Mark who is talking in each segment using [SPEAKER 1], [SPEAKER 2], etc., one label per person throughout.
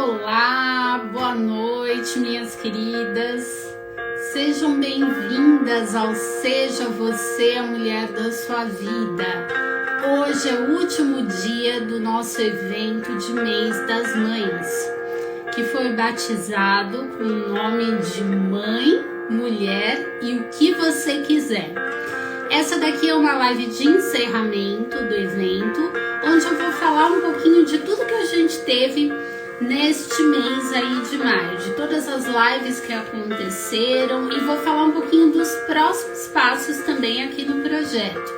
[SPEAKER 1] Olá, boa noite, minhas queridas. Sejam bem-vindas ao Seja Você a Mulher da Sua Vida. Hoje é o último dia do nosso evento de Mês das Mães, que foi batizado com o nome de Mãe, Mulher e o que você quiser. Essa daqui é uma live de encerramento do evento, onde eu vou falar um pouquinho de tudo que a gente teve neste mês aí de maio, de todas as lives que aconteceram, e vou falar um pouquinho dos próximos passos também aqui no projeto.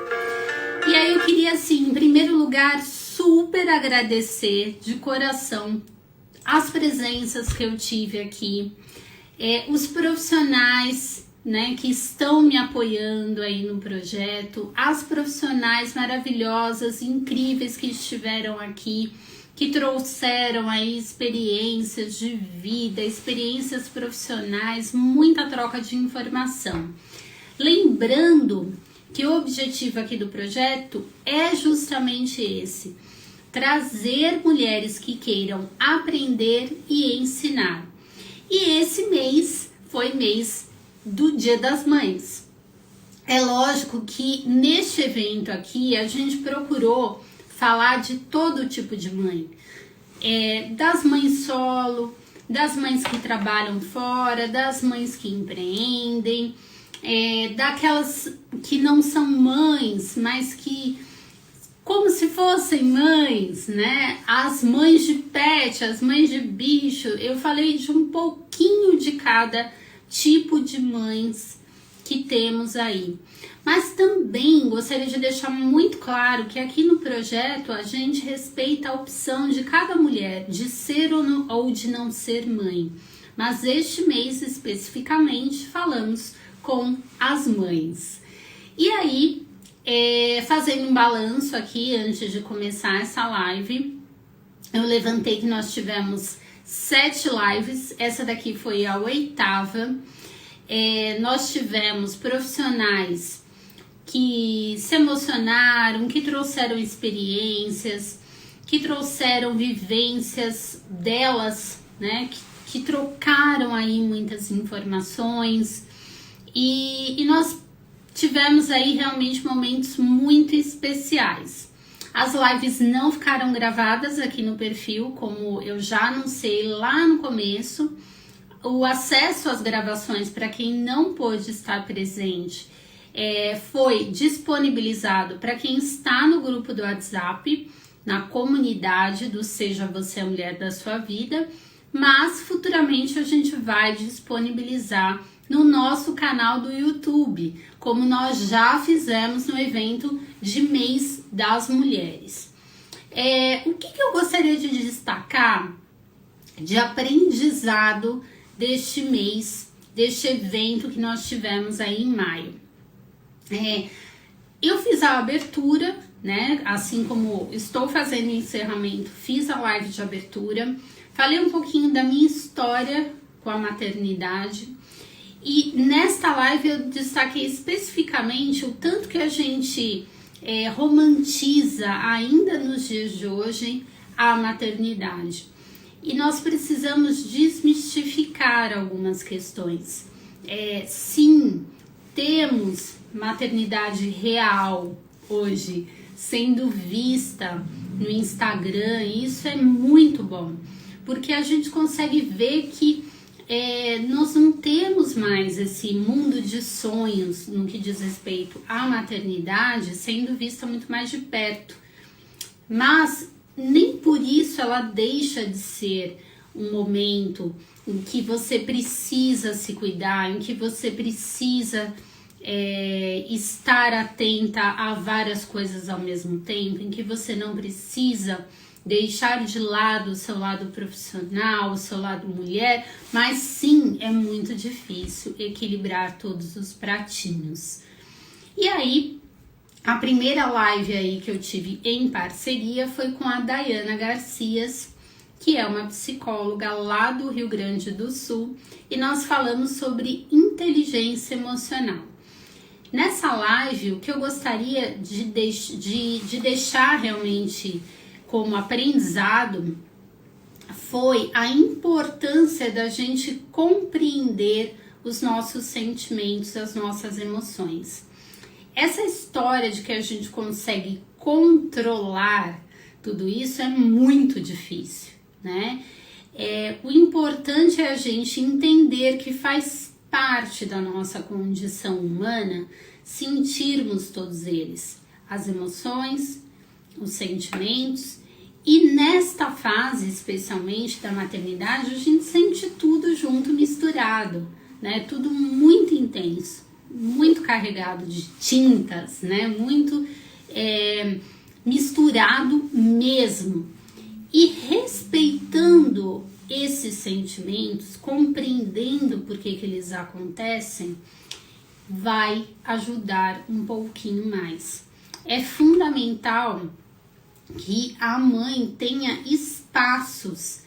[SPEAKER 1] E aí eu queria, assim, em primeiro lugar, super agradecer de coração as presenças que eu tive aqui, os profissionais, né, que estão me apoiando aí no projeto, as profissionais maravilhosas, incríveis que estiveram aqui, que trouxeram aí experiências de vida, experiências profissionais, muita troca de informação. Lembrando que o objetivo aqui do projeto é justamente esse: trazer mulheres que queiram aprender e ensinar. E esse mês foi mês do Dia das Mães. É lógico que neste evento aqui a gente procurou falar de todo tipo de mãe, das mães solo, das mães que trabalham fora, das mães que empreendem, daquelas que não são mães, mas que como se fossem mães, né? As mães de pet, as mães de bicho. Eu falei de um pouquinho de cada tipo de mães que temos aí. Mas também gostaria de deixar muito claro que aqui no projeto a gente respeita a opção de cada mulher de ser ou de não ser mãe. Mas este mês especificamente falamos com as mães. E aí, fazendo um balanço aqui antes de começar essa live, eu levantei que nós tivemos 7 lives, essa daqui foi a 8ª. Nós tivemos profissionais que se emocionaram, que trouxeram experiências, que trouxeram vivências delas, né, que trocaram aí muitas informações, e nós tivemos aí realmente momentos muito especiais. As lives não ficaram gravadas aqui no perfil, como eu já anunciei lá no começo. O acesso às gravações para quem não pôde estar presente foi disponibilizado para quem está no grupo do WhatsApp, na comunidade do Seja Você a Mulher da Sua Vida, mas futuramente a gente vai disponibilizar no nosso canal do YouTube, como nós já fizemos no evento de Mês das Mulheres. O que eu gostaria de destacar de aprendizado deste mês, deste evento que nós tivemos aí em maio? Eu fiz a abertura, né? Assim como estou fazendo o encerramento, fiz a live de abertura, falei um pouquinho da minha história com a maternidade, e nesta live eu destaquei especificamente o tanto que a gente romantiza ainda nos dias de hoje a maternidade. E nós precisamos desmistificar algumas questões. Sim, temos maternidade real hoje sendo vista no Instagram, e isso é muito bom, porque a gente consegue ver que nós não temos mais esse mundo de sonhos no que diz respeito à maternidade sendo vista muito mais de perto. Mas nem por isso ela deixa de ser um momento em que você precisa se cuidar, em que você precisa estar atenta a várias coisas ao mesmo tempo, em que você não precisa deixar de lado o seu lado profissional, o seu lado mulher, mas sim, é muito difícil equilibrar todos os pratinhos. E aí, a primeira live aí que eu tive em parceria foi com a Dayana Garcias, que é uma psicóloga lá do Rio Grande do Sul, e nós falamos sobre inteligência emocional. Nessa live, o que eu gostaria de deixar realmente como aprendizado foi a importância da gente compreender os nossos sentimentos, as nossas emoções. Essa história de que a gente consegue controlar tudo isso é muito difícil, né? O importante é a gente entender que faz parte da nossa condição humana sentirmos todos eles, as emoções, os sentimentos, e nesta fase, especialmente da maternidade, a gente sente tudo junto, misturado, né? Tudo muito intenso, muito carregado de tintas, né? Muito misturado mesmo. E respeitando esses sentimentos, compreendendo por que eles acontecem, vai ajudar um pouquinho mais. É fundamental que a mãe tenha espaços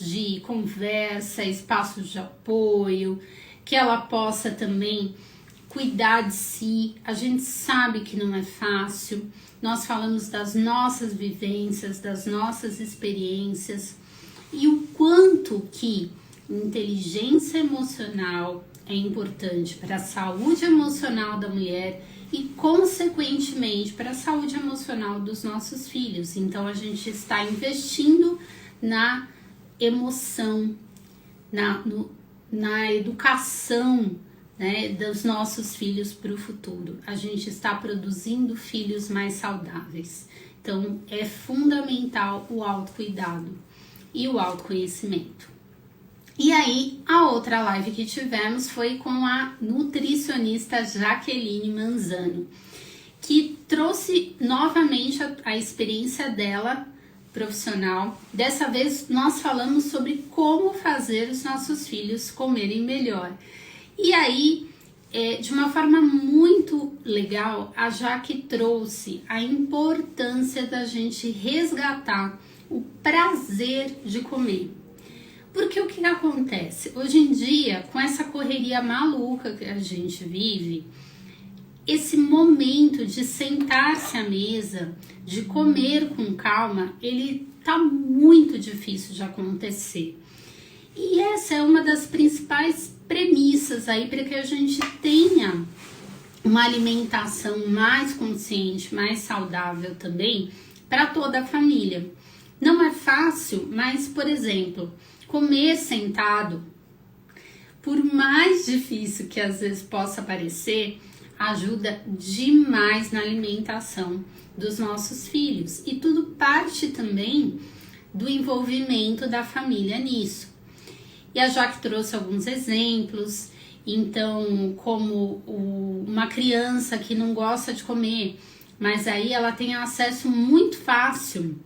[SPEAKER 1] de conversa, espaços de apoio, que ela possa também cuidar de si. A gente sabe que não é fácil, nós falamos das nossas vivências, das nossas experiências e o quanto que inteligência emocional é importante para a saúde emocional da mulher e, consequentemente, para a saúde emocional dos nossos filhos. Então, a gente está investindo na emoção, na educação, né, dos nossos filhos para o futuro. A gente está produzindo filhos mais saudáveis. Então, é fundamental o autocuidado e o autoconhecimento. E aí, a outra live que tivemos foi com a nutricionista Jaqueline Manzano, que trouxe novamente a experiência dela profissional. Dessa vez, nós falamos sobre como fazer os nossos filhos comerem melhor. E aí, de uma forma muito legal, a Jaque trouxe a importância da gente resgatar o prazer de comer. Porque o que acontece? Hoje em dia, com essa correria maluca que a gente vive, esse momento de sentar-se à mesa, de comer com calma, ele tá muito difícil de acontecer. E essa é uma das principais premissas aí para que a gente tenha uma alimentação mais consciente, mais saudável também para toda a família. Não é fácil, mas, por exemplo, comer sentado, por mais difícil que às vezes possa parecer, ajuda demais na alimentação dos nossos filhos. E tudo parte também do envolvimento da família nisso. E a Jaque trouxe alguns exemplos. Então, como uma criança que não gosta de comer, mas aí ela tem acesso muito fácil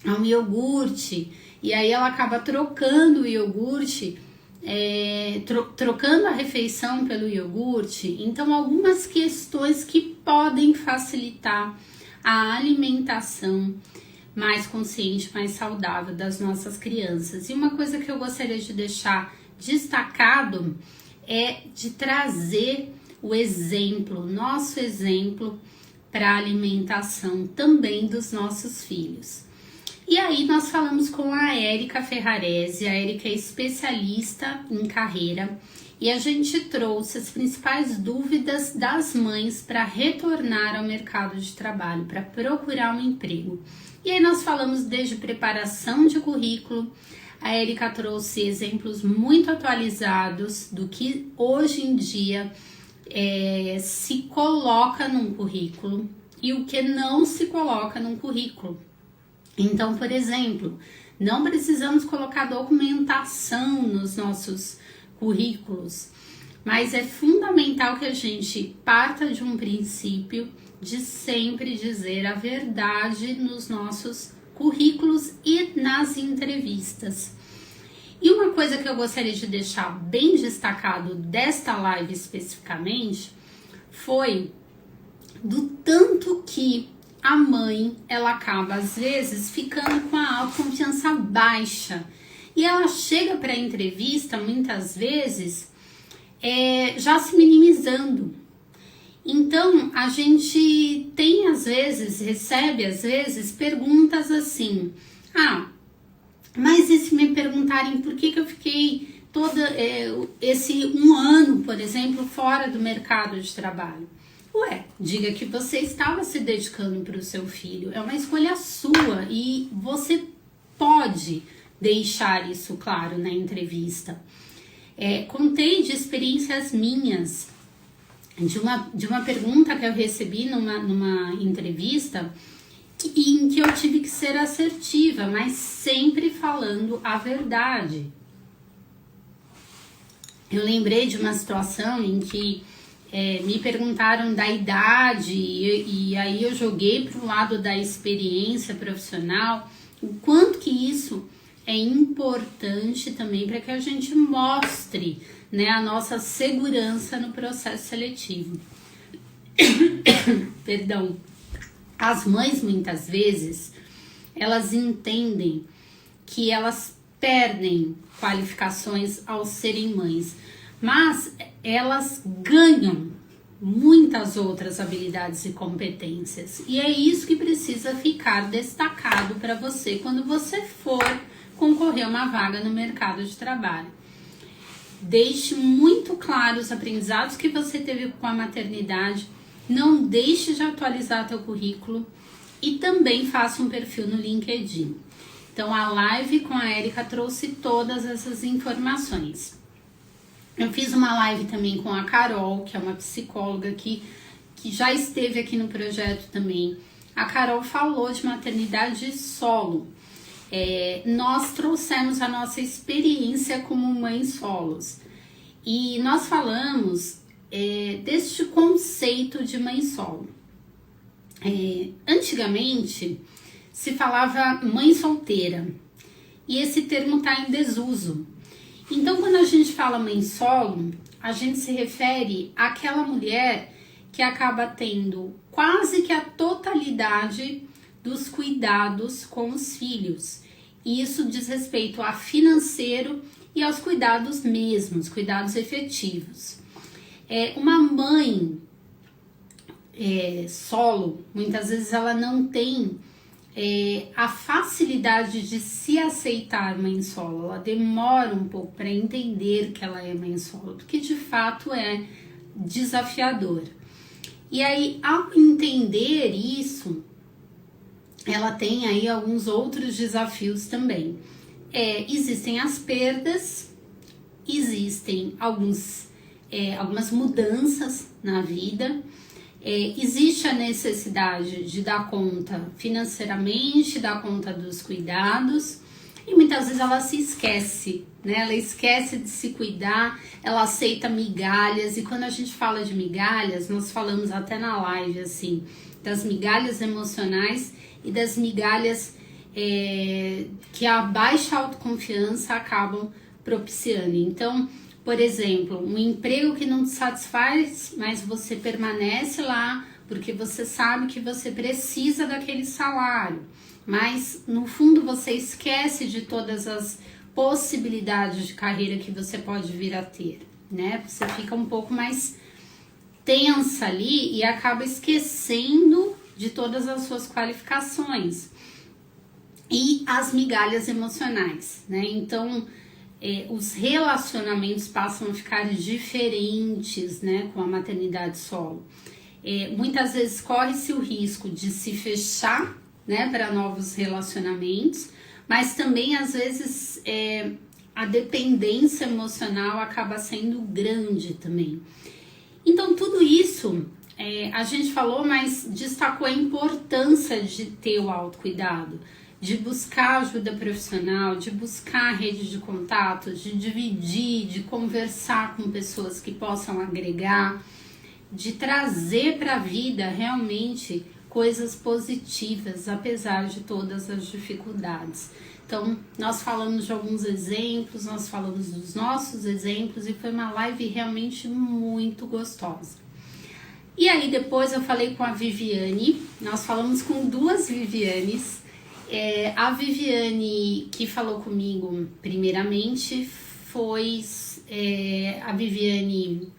[SPEAKER 1] a um iogurte, e aí ela acaba trocando o iogurte, trocando a refeição pelo iogurte. Então, algumas questões que podem facilitar a alimentação mais consciente, mais saudável das nossas crianças. E uma coisa que eu gostaria de deixar destacado é de trazer o exemplo, nosso exemplo para a alimentação também dos nossos filhos. E aí nós falamos com a Érica Ferrarese. A Érica é especialista em carreira e a gente trouxe as principais dúvidas das mães para retornar ao mercado de trabalho, para procurar um emprego. E aí nós falamos desde preparação de currículo. A Érica trouxe exemplos muito atualizados do que hoje em dia se coloca num currículo e o que não se coloca num currículo. Então, por exemplo, não precisamos colocar documentação nos nossos currículos, mas é fundamental que a gente parta de um princípio de sempre dizer a verdade nos nossos currículos e nas entrevistas. E uma coisa que eu gostaria de deixar bem destacado desta live especificamente foi do tanto que a mãe, ela acaba às vezes ficando com a autoconfiança baixa e ela chega para a entrevista muitas vezes já se minimizando. Então a gente tem às vezes, recebe às vezes perguntas assim: Mas e se me perguntarem por que eu fiquei esse 1 ano, por exemplo, fora do mercado de trabalho? Ué, diga que você estava se dedicando para o seu filho. É uma escolha sua e você pode deixar isso claro na entrevista. Contei de experiências minhas, de uma pergunta que eu recebi numa entrevista em que eu tive que ser assertiva, mas sempre falando a verdade. Eu lembrei de uma situação em que me perguntaram da idade e aí eu joguei para o lado da experiência profissional, o quanto que isso é importante também para que a gente mostre, né, a nossa segurança no processo seletivo. Perdão. As mães, muitas vezes, elas entendem que elas perdem qualificações ao serem mães, mas elas ganham muitas outras habilidades e competências. E é isso que precisa ficar destacado para você quando você for concorrer a uma vaga no mercado de trabalho. Deixe muito claro os aprendizados que você teve com a maternidade. Não deixe de atualizar teu currículo e também faça um perfil no LinkedIn. Então, a live com a Érica trouxe todas essas informações. Eu fiz uma live também com a Carol, que é uma psicóloga que já esteve aqui no projeto também. A Carol falou de maternidade solo. Nós trouxemos a nossa experiência como mães solos. E nós falamos deste conceito de mãe solo. Antigamente se falava mãe solteira e esse termo está em desuso. Então, quando a gente fala mãe solo, a gente se refere àquela mulher que acaba tendo quase que a totalidade dos cuidados com os filhos. E isso diz respeito a financeiro e aos cuidados mesmos, cuidados efetivos. Uma mãe solo, muitas vezes ela não tem a facilidade de se aceitar mãe solo. Ela demora um pouco para entender que ela é mãe solo, porque de fato é desafiador. E aí, ao entender isso, ela tem aí alguns outros desafios também. Existem as perdas, existem algumas mudanças na vida, existe a necessidade de dar conta financeiramente, dar conta dos cuidados, e muitas vezes ela se esquece, né? Ela esquece de se cuidar, ela aceita migalhas, e quando a gente fala de migalhas, nós falamos até na live, assim, das migalhas emocionais e das migalhas que a baixa autoconfiança acabam propiciando. Então, por exemplo, um emprego que não te satisfaz, mas você permanece lá porque você sabe que você precisa daquele salário, mas no fundo você esquece de todas as possibilidades de carreira que você pode vir a ter, né? Você fica um pouco mais tensa ali e acaba esquecendo de todas as suas qualificações e as migalhas emocionais, né? Então, os relacionamentos passam a ficar diferentes, né, com a maternidade solo. Muitas vezes corre-se o risco de se fechar, né, para novos relacionamentos, mas também às vezes a dependência emocional acaba sendo grande também. Então tudo isso a gente falou, mas destacou a importância de ter o autocuidado, de buscar ajuda profissional, de buscar rede de contatos, de dividir, de conversar com pessoas que possam agregar, de trazer para a vida realmente coisas positivas, apesar de todas as dificuldades. Então, nós falamos de alguns exemplos, nós falamos dos nossos exemplos e foi uma live realmente muito gostosa. E aí depois eu falei com a Viviane, nós falamos com duas Vivianes. A Viviane que falou comigo primeiramente foi a Viviane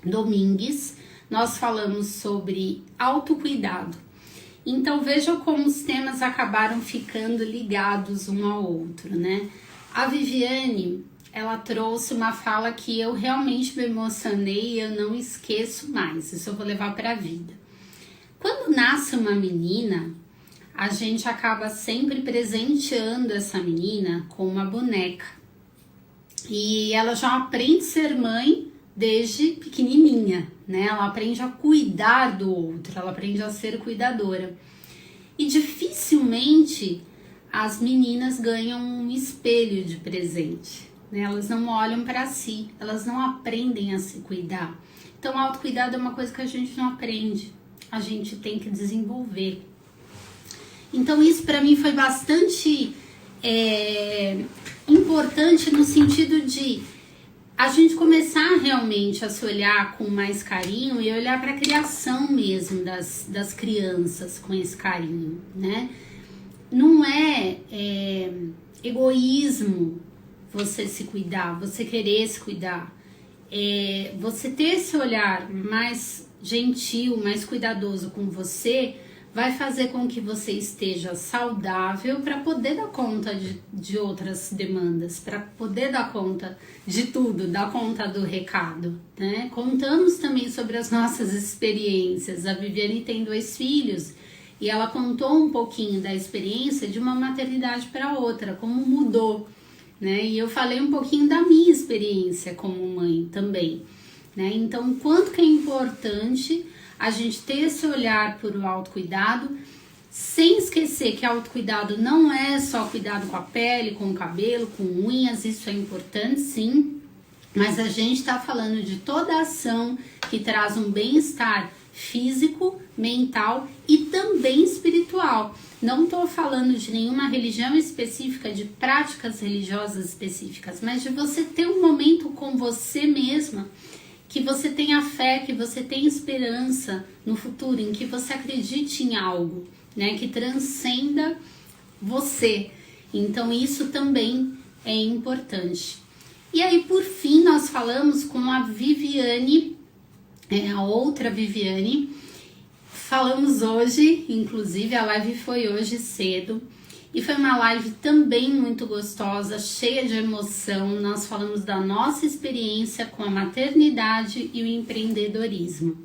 [SPEAKER 1] Domingues. Nós falamos sobre autocuidado Então vejam como os temas acabaram ficando ligados um ao outro, né? A Viviane, ela trouxe uma fala que eu realmente me emocionei e eu não esqueço mais, isso eu vou levar para a vida. Quando nasce uma menina, a gente acaba sempre presenteando essa menina com uma boneca. E ela já aprende a ser mãe desde pequenininha, né? Ela aprende a cuidar do outro, ela aprende a ser cuidadora. E dificilmente as meninas ganham um espelho de presente, né? Elas não olham para si, elas não aprendem a se cuidar. Então, autocuidado é uma coisa que a gente não aprende, a gente tem que desenvolver. Então, isso para mim foi bastante importante no sentido de a gente começar realmente a se olhar com mais carinho e olhar para a criação mesmo das crianças com esse carinho, né? Não é egoísmo você se cuidar, você querer se cuidar. Você ter esse olhar mais gentil, mais cuidadoso com você, vai fazer com que você esteja saudável para poder dar conta de outras demandas, para poder dar conta de tudo, dar conta do recado, né? Contamos também sobre as nossas experiências. A Viviane tem 2 filhos e ela contou um pouquinho da experiência de uma maternidade para outra, como mudou, né? E eu falei um pouquinho da minha experiência como mãe também, né? Então, quanto que é importante a gente ter esse olhar por o autocuidado, sem esquecer que autocuidado não é só cuidado com a pele, com o cabelo, com unhas, isso é importante sim, mas a gente está falando de toda a ação que traz um bem-estar físico, mental e também espiritual. Não estou falando de nenhuma religião específica, de práticas religiosas específicas, mas de você ter um momento com você mesma, que você tenha fé, que você tenha esperança no futuro, em que você acredite em algo, né, que transcenda você. Então isso também é importante. E aí, por fim, nós falamos com a Viviane, a outra Viviane. Falamos hoje, inclusive a live foi hoje cedo, e foi uma live também muito gostosa, cheia de emoção. Nós falamos da nossa experiência com a maternidade e o empreendedorismo.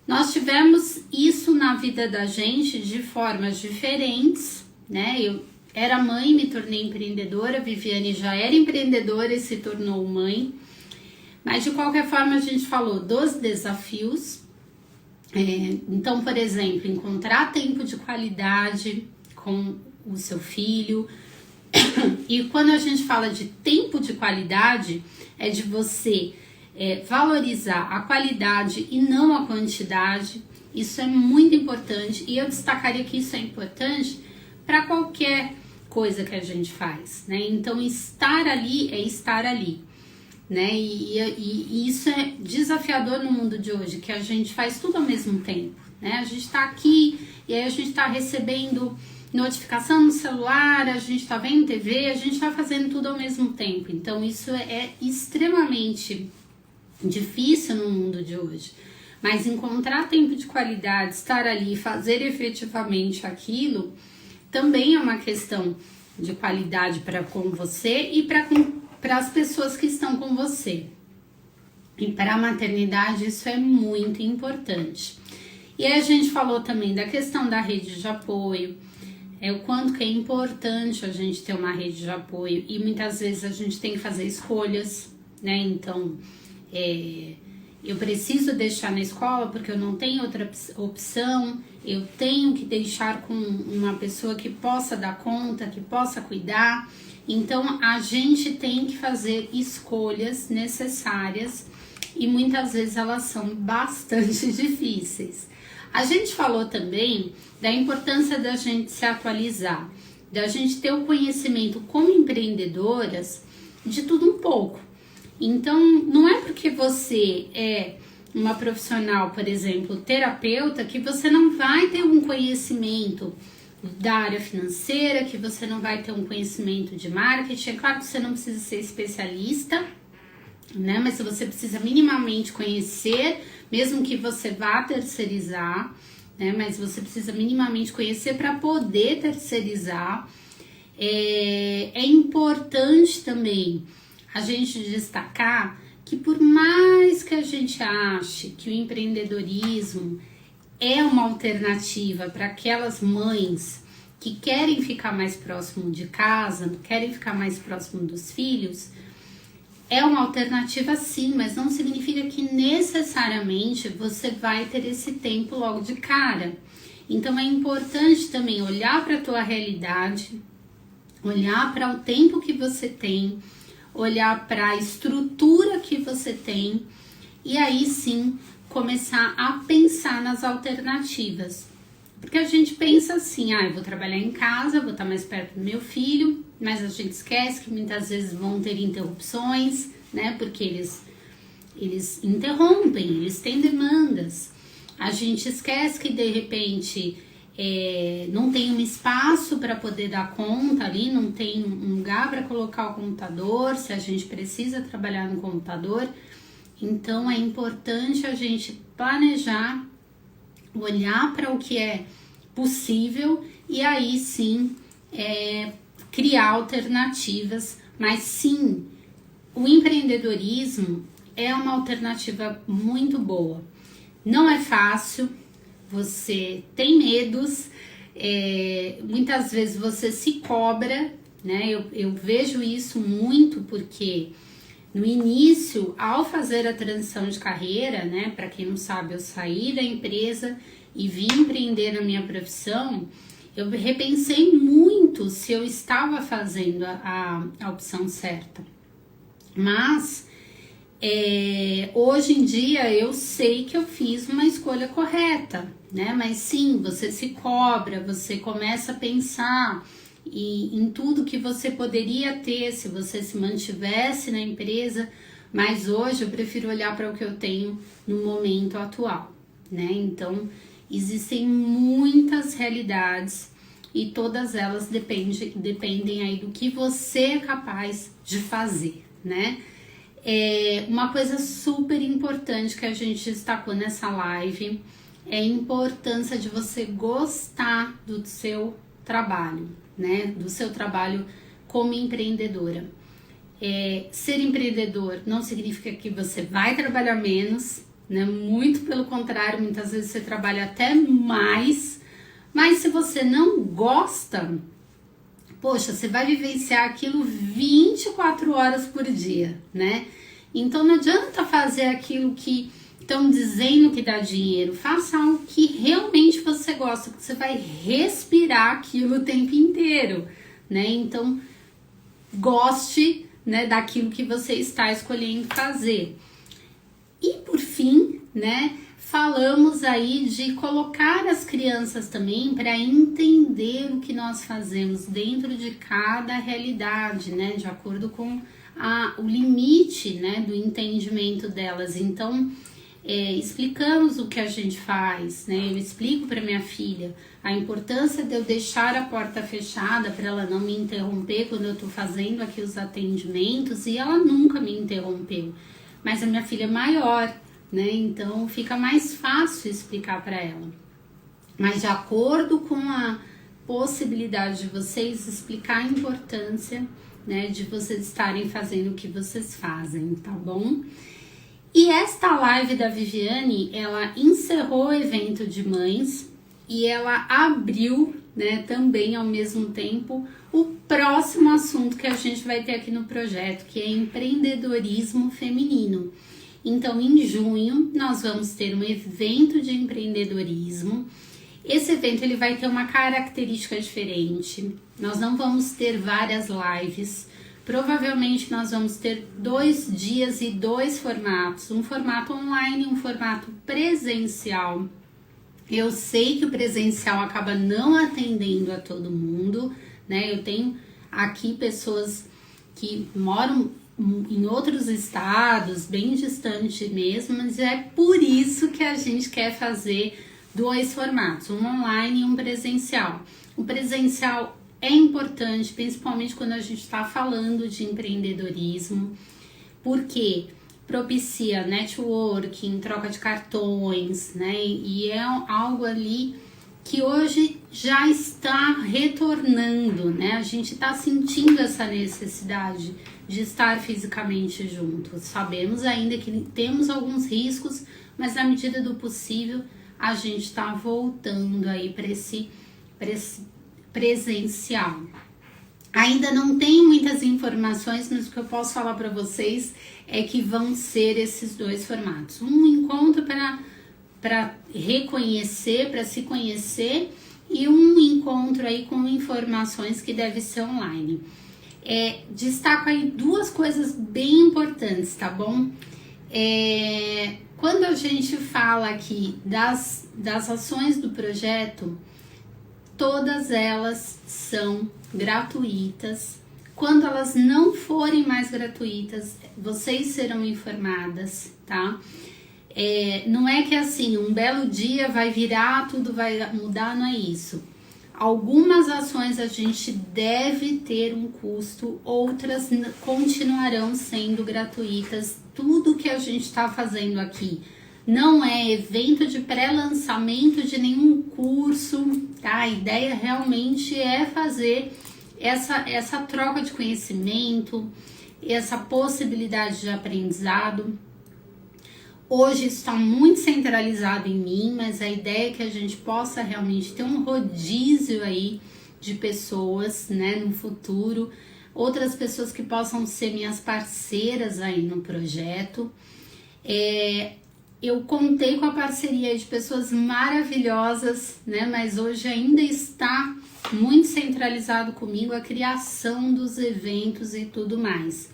[SPEAKER 1] Nós tivemos isso na vida da gente de formas diferentes, né? Eu era mãe, me tornei empreendedora, Viviane já era empreendedora e se tornou mãe. Mas de qualquer forma a gente falou dos desafios. Então, por exemplo, encontrar tempo de qualidade com o seu filho. E quando a gente fala de tempo de qualidade, é de você valorizar a qualidade e não a quantidade. Isso é muito importante e eu destacaria que isso é importante para qualquer coisa que a gente faz, né? Então, estar ali é estar ali, né? E isso é desafiador no mundo de hoje, que a gente faz tudo ao mesmo tempo, né? A gente tá aqui e aí a gente tá recebendo notificação no celular, a gente tá vendo TV, a gente tá fazendo tudo ao mesmo tempo. Então isso é extremamente difícil no mundo de hoje. Mas encontrar tempo de qualidade, estar ali e fazer efetivamente aquilo, também é uma questão de qualidade para com você e para as pessoas que estão com você. E para a maternidade isso é muito importante. E aí a gente falou também da questão da rede de apoio, o quanto que é importante a gente ter uma rede de apoio e muitas vezes a gente tem que fazer escolhas, né? Então, eu preciso deixar na escola porque eu não tenho outra opção, eu tenho que deixar com uma pessoa que possa dar conta, que possa cuidar. Então, a gente tem que fazer escolhas necessárias e muitas vezes elas são bastante difíceis. A gente falou também da importância da gente se atualizar, da gente ter o conhecimento como empreendedoras de tudo um pouco. Então, não é porque você é uma profissional, por exemplo, terapeuta, que você não vai ter um conhecimento da área financeira, que você não vai ter um conhecimento de marketing. É claro que você não precisa ser especialista, né? Mas você precisa minimamente conhecer, mesmo que você vá terceirizar, né? Mas você precisa minimamente conhecer para poder terceirizar. É importante também a gente destacar que por mais que a gente ache que o empreendedorismo é uma alternativa para aquelas mães que querem ficar mais próximo de casa, querem ficar mais próximo dos filhos, é uma alternativa sim, mas não significa que necessariamente você vai ter esse tempo logo de cara. Então é importante também olhar para a tua realidade, olhar para o tempo que você tem, olhar para a estrutura que você tem e aí sim começar a pensar nas alternativas. Porque a gente pensa assim, eu vou trabalhar em casa, vou estar mais perto do meu filho, mas a gente esquece que muitas vezes vão ter interrupções, né? Porque eles interrompem, eles têm demandas. A gente esquece que de repente não tem um espaço para poder dar conta ali, não tem um lugar para colocar o computador, se a gente precisa trabalhar no computador. Então é importante a gente planejar, olhar para o que é possível e aí sim criar alternativas. Mas sim, o empreendedorismo é uma alternativa muito boa. Não é fácil, você tem medos, muitas vezes você se cobra, né? Eu vejo isso muito porque no início, ao fazer a transição de carreira, né? Para quem não sabe, eu saí da empresa e vim empreender na minha profissão. Eu repensei muito se eu estava fazendo a opção certa. Mas hoje em dia eu sei que eu fiz uma escolha correta, né? Mas sim, você se cobra, você começa a pensar em tudo que você poderia ter se você se mantivesse na empresa, mas hoje eu prefiro olhar para o que eu tenho no momento atual, né? Então, existem muitas realidades e todas elas dependem aí do que você é capaz de fazer, né? Uma coisa super importante que a gente destacou nessa live é a importância de você gostar do seu trabalho, né? Do seu trabalho como empreendedora. Ser empreendedor não significa que você vai trabalhar menos, né? Muito pelo contrário, muitas vezes você trabalha até mais, mas se você não gosta, poxa, você vai vivenciar aquilo 24 horas por dia, né? Então não adianta fazer aquilo que estão dizendo que dá dinheiro, faça algo que realmente você gosta, porque você vai respirar aquilo o tempo inteiro, né? Então, goste, né, daquilo que você está escolhendo fazer. E por fim, né, falamos aí de colocar as crianças também para entender o que nós fazemos dentro de cada realidade, né, de acordo com o limite, né, do entendimento delas. Então, explicamos o que a gente faz, né? Eu explico para minha filha a importância de eu deixar a porta fechada para ela não me interromper quando eu tô fazendo aqui os atendimentos, e ela nunca me interrompeu. Mas a minha filha é maior, né? Então fica mais fácil explicar para ela. Mas de acordo com a possibilidade de vocês, explicar a importância, né, de vocês estarem fazendo o que vocês fazem, tá bom? E esta live da Viviane, ela encerrou o evento de mães e ela abriu, né, também ao mesmo tempo, o próximo assunto que a gente vai ter aqui no projeto, que é empreendedorismo feminino. Então, em junho, nós vamos ter um evento de empreendedorismo. Esse evento ele vai ter uma característica diferente. Nós não vamos ter várias lives. Provavelmente nós vamos ter 2 dias e 2 formatos, um formato online e um formato presencial. Eu sei que o presencial acaba não atendendo a todo mundo, né? Eu tenho aqui pessoas que moram em outros estados, bem distante mesmo, mas é por isso que a gente quer fazer 2 formatos, um online e um presencial. O presencial é importante, principalmente quando a gente está falando de empreendedorismo, porque propicia networking, troca de cartões, né? E é algo ali que hoje já está retornando, né? A gente está sentindo essa necessidade de estar fisicamente juntos. Sabemos ainda que temos alguns riscos, mas na medida do possível a gente está voltando aí para esse presencial. Ainda não tenho muitas informações, mas o que eu posso falar para vocês é que vão ser esses dois formatos. Um encontro para reconhecer, para se conhecer, e um encontro aí com informações que deve ser online. Destaco aí duas coisas bem importantes, tá bom? Quando a gente fala aqui das ações do projeto, todas elas são gratuitas. Quando elas não forem mais gratuitas, vocês serão informadas, tá? Não é que assim, um belo dia vai virar, tudo vai mudar, não é isso. Algumas ações a gente deve ter um custo, outras continuarão sendo gratuitas. Tudo que a gente está fazendo aqui não é evento de pré-lançamento de nenhum curso, tá? A ideia realmente é fazer essa troca de conhecimento, essa possibilidade de aprendizado. Hoje está muito centralizado em mim, mas a ideia é que a gente possa realmente ter um rodízio aí de pessoas, né, no futuro, outras pessoas que possam ser minhas parceiras aí no projeto. Eu contei com a parceria de pessoas maravilhosas, né, mas hoje ainda está muito centralizado comigo a criação dos eventos e tudo mais.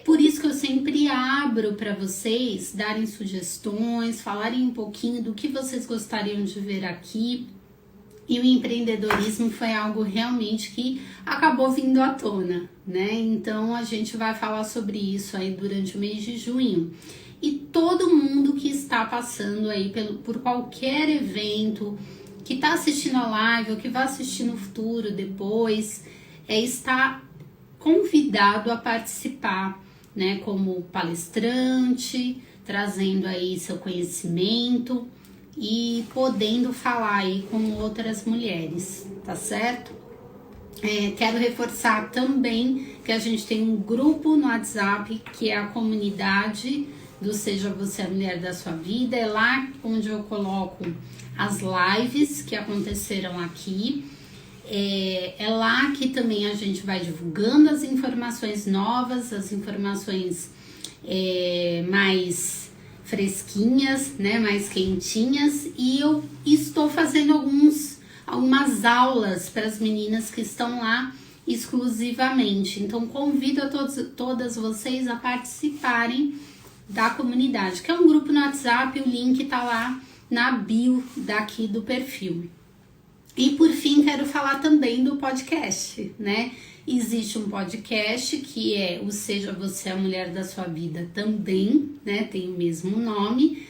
[SPEAKER 1] Por isso que eu sempre abro para vocês darem sugestões, falarem um pouquinho do que vocês gostariam de ver aqui. E o empreendedorismo foi algo realmente que acabou vindo à tona, né? Então a gente vai falar sobre isso aí durante o mês de junho. E todo mundo que está passando aí por qualquer evento, que está assistindo a live ou que vai assistir no futuro depois, está convidado a participar, né, como palestrante, trazendo aí seu conhecimento e podendo falar aí com outras mulheres, tá certo? Quero reforçar também que a gente tem um grupo no WhatsApp, que é a comunidade do Seja Você a Mulher da Sua Vida. É lá onde eu coloco as lives que aconteceram aqui. É lá que também a gente vai divulgando as informações novas, as informações mais fresquinhas, né, mais quentinhas, e eu estou fazendo algumas aulas para as meninas que estão lá exclusivamente. Então convido a todas vocês a participarem da comunidade, que é um grupo no WhatsApp. O link tá lá na bio daqui do perfil. E por fim, quero falar também do podcast, né? Existe um podcast que é o Seja Você a Mulher da Sua Vida também, né? Tem o mesmo nome.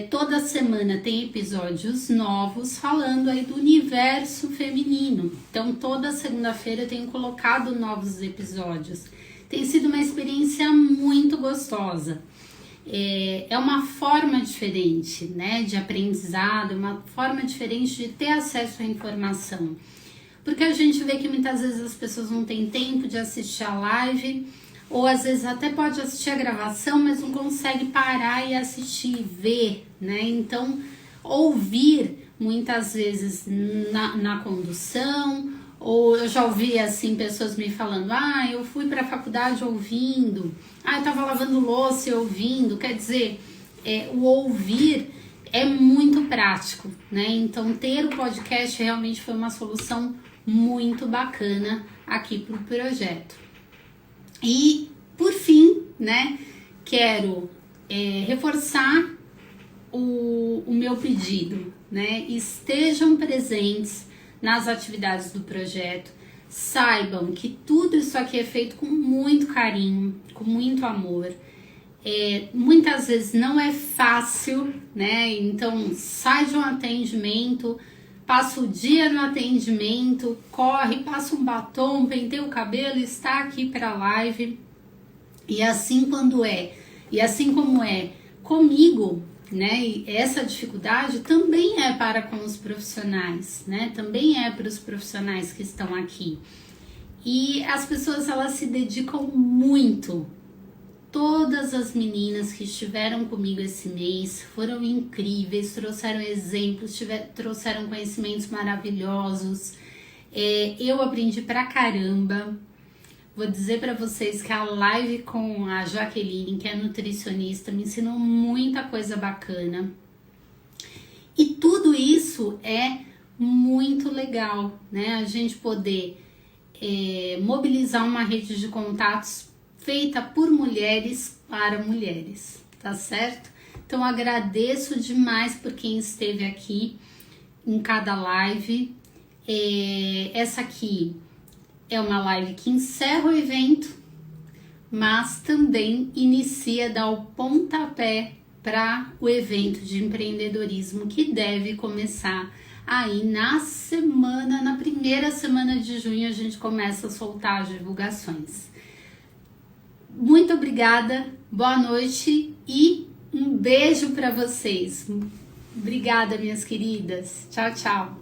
[SPEAKER 1] Toda semana tem episódios novos falando aí do universo feminino. Então, toda segunda-feira eu tenho colocado novos episódios. Tem sido uma experiência muito gostosa. É uma forma diferente, né, de aprendizado, uma forma diferente de ter acesso à informação. Porque a gente vê que muitas vezes as pessoas não têm tempo de assistir a live, ou às vezes até pode assistir a gravação, mas não consegue parar e assistir e ver, né? Então, ouvir muitas vezes na condução, ou eu já ouvi assim pessoas me falando, eu fui para a faculdade ouvindo, eu tava lavando louça e ouvindo. Quer dizer, o ouvir é muito prático, né? Então ter o podcast realmente foi uma solução muito bacana aqui para o projeto. E por fim, né, quero reforçar o meu pedido, né? Estejam presentes nas atividades do projeto. Saibam que tudo isso aqui é feito com muito carinho, com muito amor. Muitas vezes não é fácil, né? Então sai de um atendimento, passa o dia no atendimento, corre, passa um batom, penteia o cabelo, está aqui para a live. E assim como é comigo, né? E essa dificuldade também é para com os profissionais, né? Também é para os profissionais que estão aqui. E as pessoas, elas se dedicam muito. Todas as meninas que estiveram comigo esse mês foram incríveis, trouxeram exemplos, trouxeram conhecimentos maravilhosos. Eu aprendi pra caramba. Vou dizer para vocês que a live com a Jaqueline, que é nutricionista, me ensinou muita coisa bacana. E tudo isso é muito legal, né? A gente poder mobilizar uma rede de contatos feita por mulheres para mulheres, tá certo? Então agradeço demais por quem esteve aqui em cada live. Essa aqui é uma live que encerra o evento, mas também inicia, dá o pontapé para o evento de empreendedorismo que deve começar aí na primeira semana de junho. A gente começa a soltar as divulgações. Muito obrigada, boa noite e um beijo para vocês. Obrigada, minhas queridas. Tchau, tchau.